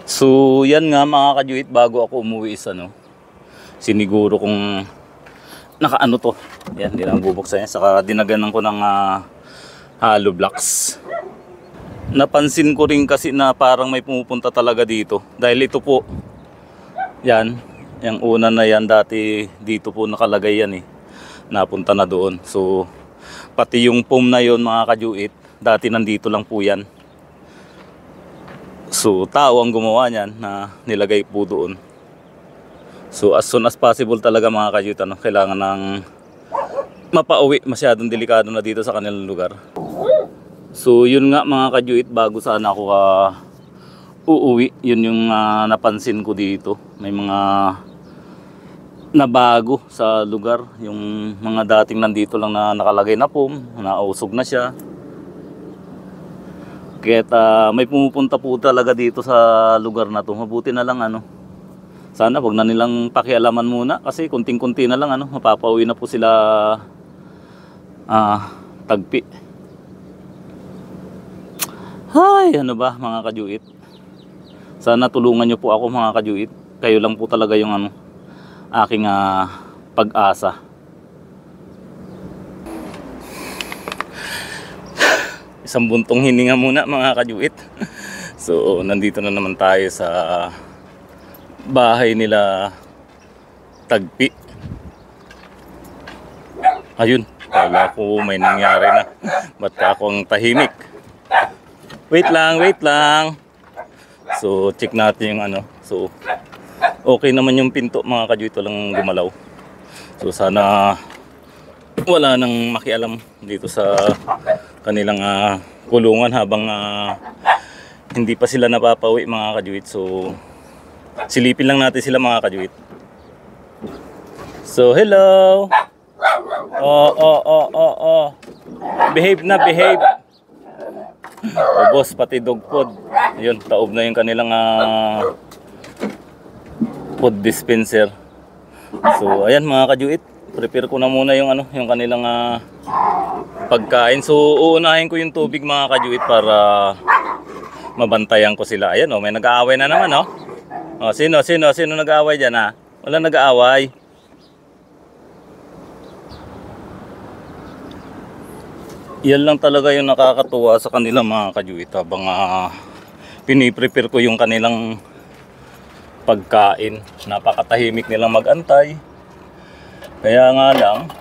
So yan nga mga kajuit, bago ako umuwi is siniguro kung nakaano to. Yan, hindi lang bubuksan yan. Saka dinaganan ko ng hollow blocks. Napansin ko rin kasi na parang may pumupunta talaga dito. Dahil ito po, yan, yung una na yan dati dito po nakalagay yan eh. Napunta na doon. So pati yung foam na yon mga kajuit, dati nandito lang po yan. So tao ang gumawa niyan na nilagay po doon. So as soon as possible talaga mga kajuit, kailangan ng mapauwi. Masyadong delikado na dito sa kanilang lugar. So yun nga mga kajuit, bago sana ako uuwi, yun yung napansin ko dito. May mga nabago sa lugar. Yung mga dating nandito lang na nakalagay na foam, nausog na siya. Kaya may pumupunta po talaga dito sa lugar na to. Mabuti na lang sana wag na nilang pakialaman muna, kasi kunting-kunti na lang mapapauwi na po sila Tagpi. Ay, ano ba mga kajuit? Sana tulungan nyo po ako mga kajuit. Kayo lang po talaga yung aking pag-asa. Isang buntong hininga muna mga kajuit. So nandito na naman tayo sa bahay nila Tagpi. Ayun, kala ko may nangyari na. Ba't ako ang tahimik? Wait lang. So check natin yung So okay naman yung pinto mga kajuit, walang gumalaw. So sana wala nang makialam dito sa kanilang kulungan habang hindi pa sila napapauwi mga kajuit. So silipin lang natin sila mga kajuit. So hello. Behave na, behave. Boss, pati dog food. Ayun, taob na yung kanilang food dispenser. So ayan mga kajuit, prepare ko na muna yung yung kanilang pagkain. So uunahin ko yung tubig mga kajuit para mabantayan ko sila. Ayan may nag-aaway na naman sino nag-aaway diyan Wala nag-aaway. Yan lang talaga yung nakakatuwa sa kanila mga kajuit, habang piniprepare ko yung kanilang pagkain. Napakatahimik nilang mag-antay. Kaya nga lang,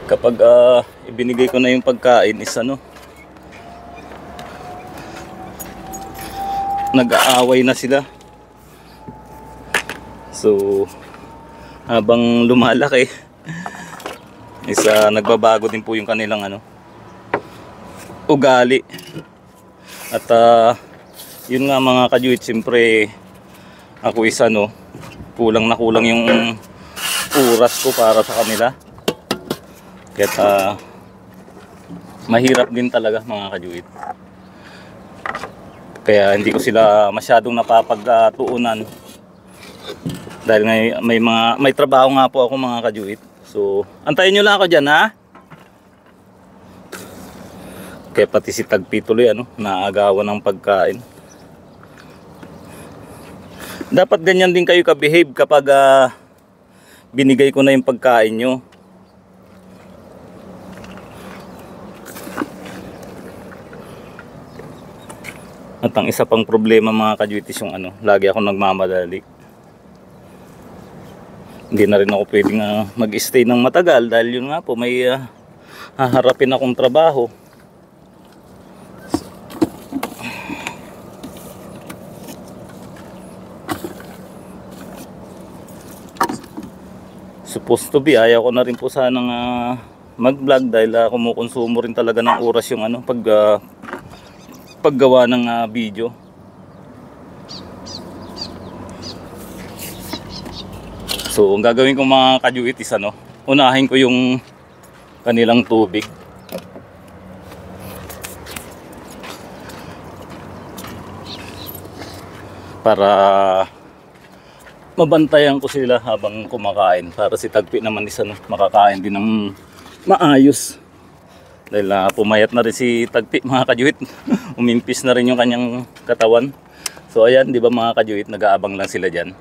kapag ibinigay ko na yung pagkain is nag-aaway na sila. So habang lumalaki is nagbabago din po yung kanilang ugali. At yun nga mga kajuit, siyempre ako is kulang na kulang yung oras ko para sa kanila. Kaya mahirap din talaga mga kajuit. Kaya hindi ko sila masyadong napapagtuunan. Dahil may trabaho nga po ako mga kajuit. So antayin nyo lang ako dyan Kaya pati si Tagpi tuloy naagawan ng pagkain. Dapat ganyan din kayo ka-behave kapag binigay ko na yung pagkain nyo. At ang isa pang problema mga kajuitis yung lagi ako nagmamadali. Hindi na rin ako pwedeng mag-stay ng matagal dahil yun nga po may haharapin akong trabaho. Supposed to be, ayaw ko na rin po sanang mag-vlog dahil kumukonsumo rin talaga ng oras yung paggawa ng video. So ang gagawin ko mga kajuit is unahin ko yung kanilang tubig. Para mabantayan ko sila habang kumakain. Para si Tagpi naman is makakain din ng maayos. Dahil pumayat na rin si Tagpi mga kajuit. Umimpis na rin yung kanyang katawan. So ayan, di ba mga kajuit, nag-aabang lang sila dyan.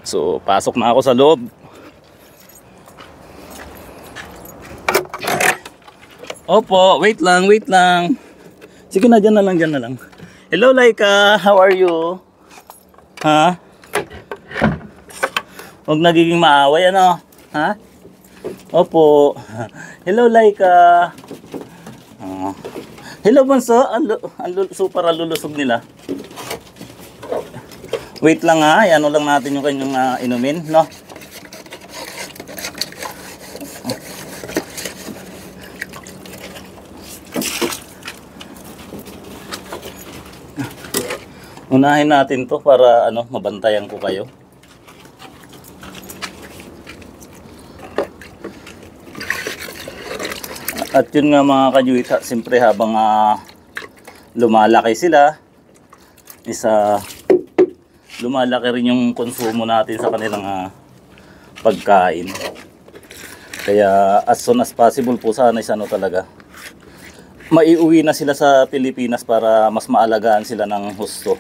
So pasok na ako sa loob. Opo, wait lang, wait lang. Sige na, dyan na lang, dyan na lang. Hello Laika, how are you? Ha? Huwag nagiging maaway, ano? Ha? Opo. Hello Laika. Oh. Hello Bunso, super alulusog nila. Wait lang ha, ano lang natin yung kanyang inumin, no? Unahin natin to para mabantayan ko kayo. At yun nga mga kajuita, siyempre habang lumalaki sila, lumalaki rin yung konsumo natin sa kanilang pagkain. Kaya as soon as possible po sana talaga maiuwi na sila sa Pilipinas para mas maalagaan sila ng husto.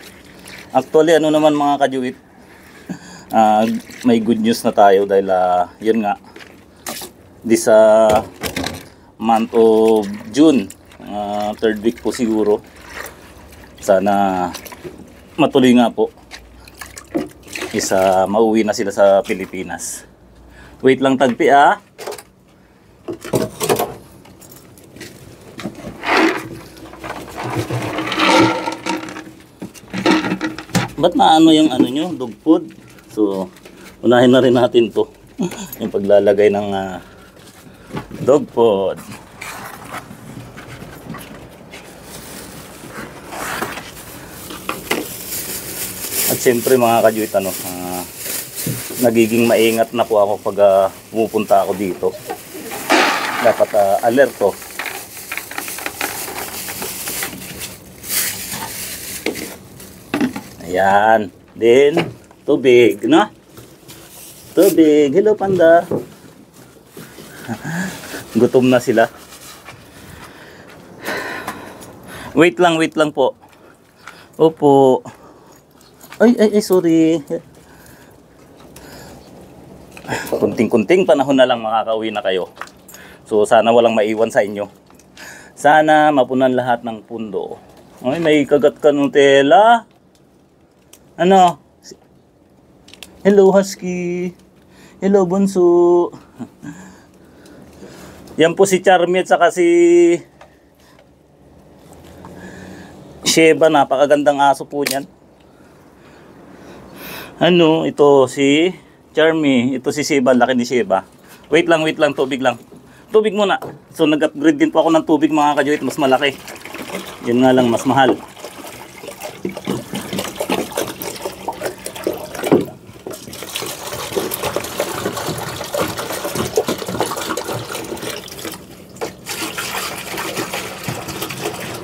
Actually naman mga kajuit, may good news na tayo dahil yun nga, this month of June, third week po siguro, sana matuloy nga po, mauwi na sila sa Pilipinas. Wait lang tagpi Ba't na yung nyo, dog food? So, unahin na rin natin to. Yung paglalagay ng dog food. At siyempre mga kajuit, nagiging maingat na po ako pag pumupunta ako dito. Dapat alerto. Ayan. Then, tubig, no? Tubig. Hello, panda. Gutom na sila. Wait lang po. Opo. Ay, sorry. Kunting-kunting panahon na lang makakauwi na kayo. So, sana walang maiwan sa inyo. Sana mapunan lahat ng pundo. Ay, may kagat ka Nutella. Ano? Hello, Husky. Hello, Bunso. Yan po si Charmy at saka si Sheba. Napakagandang aso po niyan. Ito si Charmy. Ito si Sheba. Laki ni Sheba. Wait lang. Tubig lang. Tubig muna. So, nag-upgrade din po ako ng tubig mga kajuit. Mas malaki. Yun nga lang, mas mahal.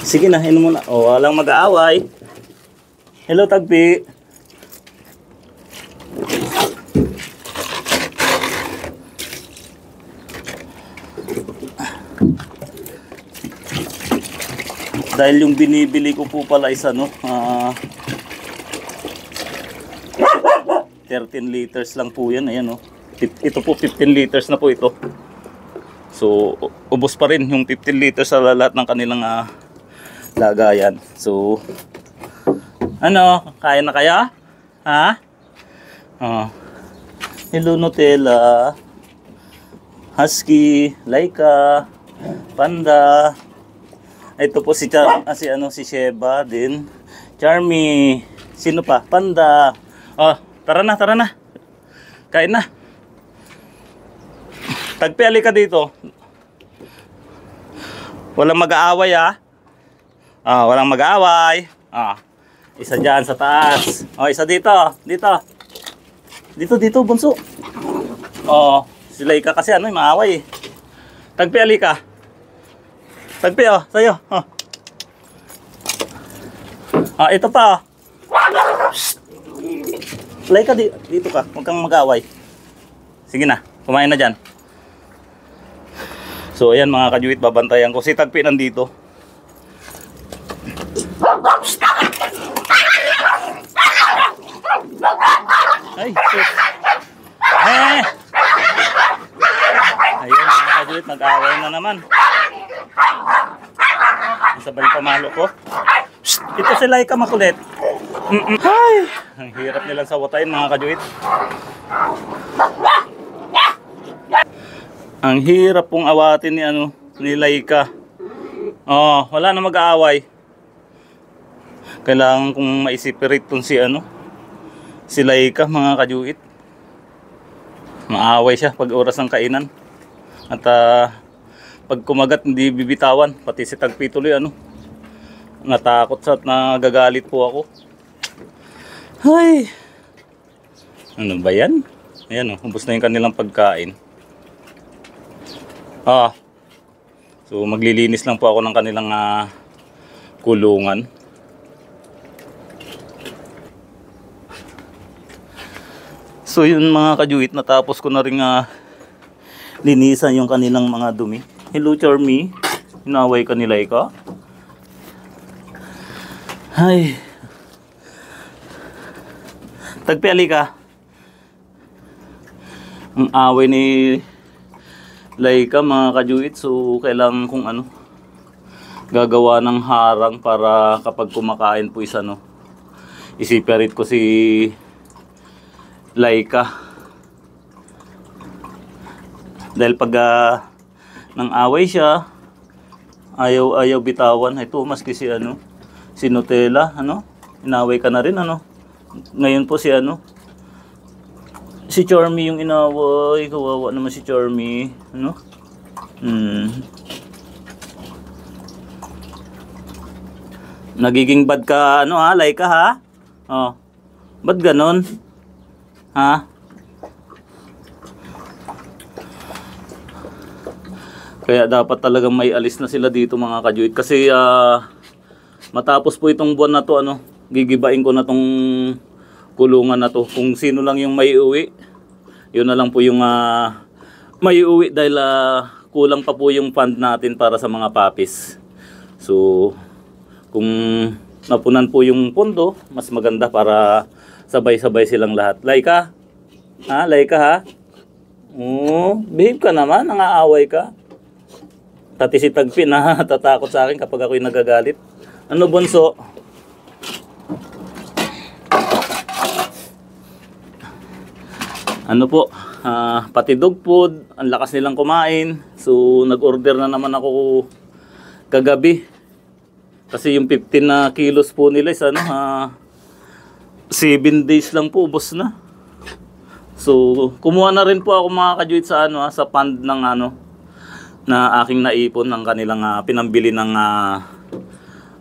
Sige na, inom muna. Walang mag-aaway. Hello, Tagpi. Dahil yung binibili ko po pala is 13 liters lang po yan. Ayan Ito po 15 liters na po ito. So, ubos pa rin yung 15 liters sa lahat ng kanilang lagayan. So, kaya na kaya? Ha? Hello, Nutella. Husky, Laika, Panda. Ito po si Sheba din. Charmy. Sino pa? Panda. Tara na. Kain na. Tagpi, halika dito. Walang mag-aaway walang mag-aaway. Isa dyan sa taas. Isa dito. Dito, Bunso. Si Laika kasi maaway. Tagpi, halika. Tagpi, sa'yo. Ito pa. Laika, dito ka. Huwag kang mag-aaway. Sige na, kumain na dyan. So, ayan mga kajuit, babantayan ko. Si Tagpi nandito. Ay, shit. Eh! Ayun, mga kajuit, nag-away na naman. Sabay pamalo ko. Shh! Ito si Laika makulit. Ay! Ang hirap nilang sawatayin, mga kajuit. Ang hirap pong awatin ni Laika. Oh, wala na mag-aaway. Kailangan kong maisipirit tong si Laika, mga kajuit. Maaway siya pag oras ng kainan. At pag kumagat hindi bibitawan. Pati si Tagpi tuloy natakot siya at nagagalit po ako. Ay! Ano ba yan? Ayan ubos na yung kanilang pagkain. So maglilinis lang po ako ng kanilang kulungan. So yun mga kajuit, natapos ko na rin linisan yung kanilang mga dumi. Hello Charmy, inaway ka ni Laika. Ay. Tagpi, alika. Ang away ni Laika mga kajuit, so kailangan kong gagawa ng harang para kapag kumakain po isipirit ko si Laika. Dahil pag nang away siya, ayaw bitawan. Ito maski si Nutella, inaway ka na rin, Ngayon po si Charmy yung inaway. Kawawa naman si Charmy, Nagiging bad ka, Laika, ha? Oh. Ba't ganon? Ha? Kaya dapat talagang may alis na sila dito mga kajuit. Kasi matapos po itong buwan na to, gigibain ko na tong kulungan na to. Kung sino lang yung may uwi, yun na lang po yung may uwi dahil kulang pa po yung fund natin para sa mga puppies. So, kung napunan po yung pondo, mas maganda para sabay-sabay silang lahat. Laika? Ha? Laika, ha? Oh, behave ka naman, nangaaway ka. Tati si Tagpi tatakot sa akin kapag ako'y nagagalit. Ano, bunso? Ano po? Pati dog food, ang lakas nilang kumain. So, nag-order na naman ako kagabi. Kasi yung 15 na kilos po nila is 7 days lang po, ubos na. So, kumuha na rin po ako mga kajuit sa sa fund ng na aking naipon ng kanilang pinambili ng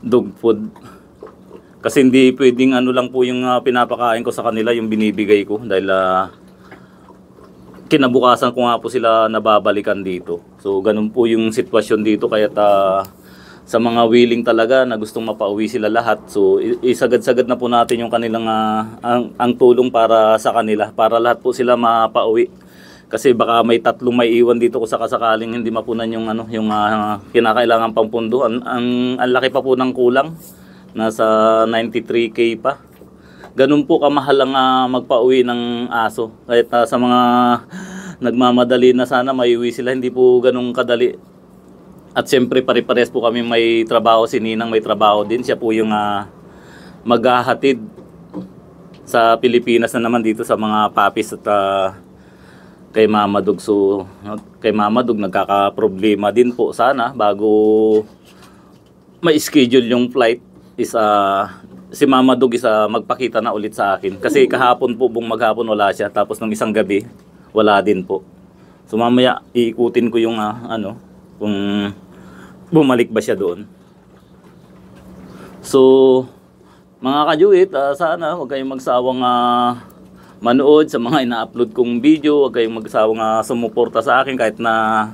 dog food. Kasi hindi pwedeng lang po yung pinapakain ko sa kanila, yung binibigay ko dahil kinabukasan ko nga po sila nababalikan dito. So, ganun po yung sitwasyon dito kaya sa mga willing talaga na gustong mapauwi sila lahat. So isagad-sagad na po natin yung kanilang ang tulong para sa kanila, para lahat po sila mapauwi. Kasi baka may tatlong may iwan dito kung sakasakaling hindi mapunan yung yung kinakailangan pang pundo. Ang laki pa po ng kulang. Nasa 93k pa. Ganun po kamahal ang magpauwi ng aso. Kahit sa mga nagmamadali na sana maiuwi sila, hindi po ganun kadali. At siyempre pare-pares po kami may trabaho, si Ninang may trabaho din. Siya po yung maghahatid sa Pilipinas na naman dito sa mga puppies at kay Mama Dog. So kay Mama Dog nagkaka-problema din po sana bago ma-schedule yung flight is si Mama Dog is magpakita na ulit sa akin. Kasi kahapon po buong maghapon wala siya, tapos nung isang gabi wala din po. So mamaya iikutin ko yung kung bumalik ba siya doon. So, mga kajuit, sana huwag kayong magsawang manood sa mga ina-upload kong video. Huwag kayong magsawang sumuporta sa akin kahit na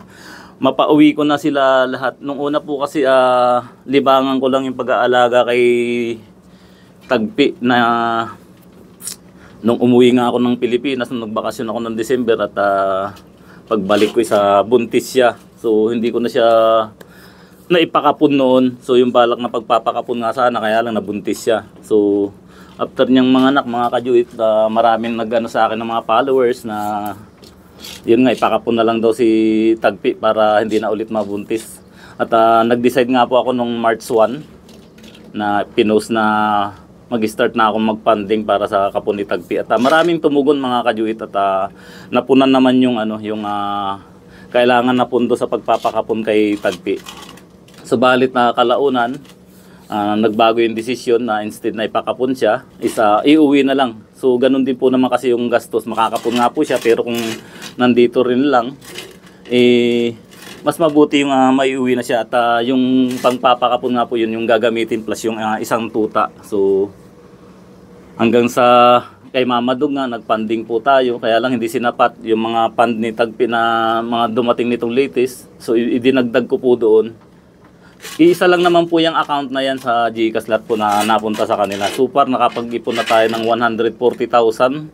mapauwi ko na sila lahat. Nung una po kasi libangan ko lang yung pag-aalaga kay Tagpi na nung umuwi nga ako ng Pilipinas, nung nagbakasyon ako ng December at pagbalik ko sa buntis siya. So hindi ko na siya naipakapon noon. So yung balak na pagpapakapon nga sana, kaya lang nabuntis siya. So after niyang mga anak, mga kajuit, maraming nag-ano sa akin ng mga followers na yun nga, ipakapon na lang daw si Tagpi para hindi na ulit mabuntis. At nag-decide nga po ako nung March 1 na pinost na mag-start na akong mag-funding para sa kapon ni Tagpi. At maraming tumugon mga kajuit, at napunan naman yung kailangan na pundo sa pagpapakapon kay Tagpi. Subalit na kalaunan, nagbago yung desisyon na instead na ipakapon siya, iuwi na lang. So ganun din po naman kasi yung gastos. Makakapon nga po siya, pero kung nandito rin lang, mas mabuti yung maiuwi na siya. At yung pangpapakapon nga po yun yung gagamitin plus yung isang tuta. So hanggang sa kay Mama Dog nga, nag-funding po tayo. Kaya lang hindi sinapat yung mga fund ni Tagpi na mga dumating nitong latest. So idinagdag ko po doon. Isa lang naman po yung account na yan sa GCash lot po na napunta sa kanila. Super, nakapag-ipon na tayo ng 140,000.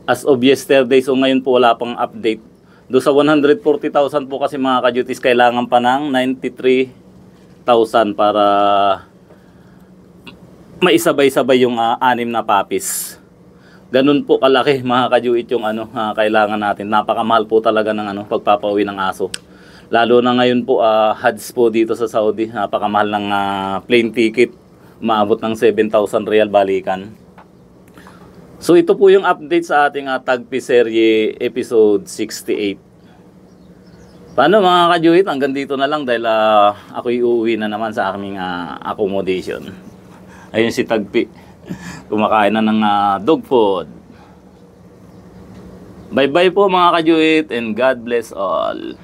As of yesterday, so ngayon po wala pang update. Do sa 140,000 po kasi mga kajutis, kailangan pa ng 93,000 para maisabay-sabay yung 6 na papis. Ganun po kalaki mga kajuit yung kailangan natin. Napakamahal po talaga ng pagpapauwi ng aso. Lalo na ngayon po, HADS po dito sa Saudi, napakamahal ng plane ticket, maabot ng 7,000 real balikan. So ito po yung update sa ating Tagpi Serye episode 68. Paano mga kajuit, hanggang dito na lang dahil ako'y uuwi na naman sa aming accommodation. Ayun si Tagpi, kumakain na ng dog food. Bye bye po mga kajuit, and God bless all.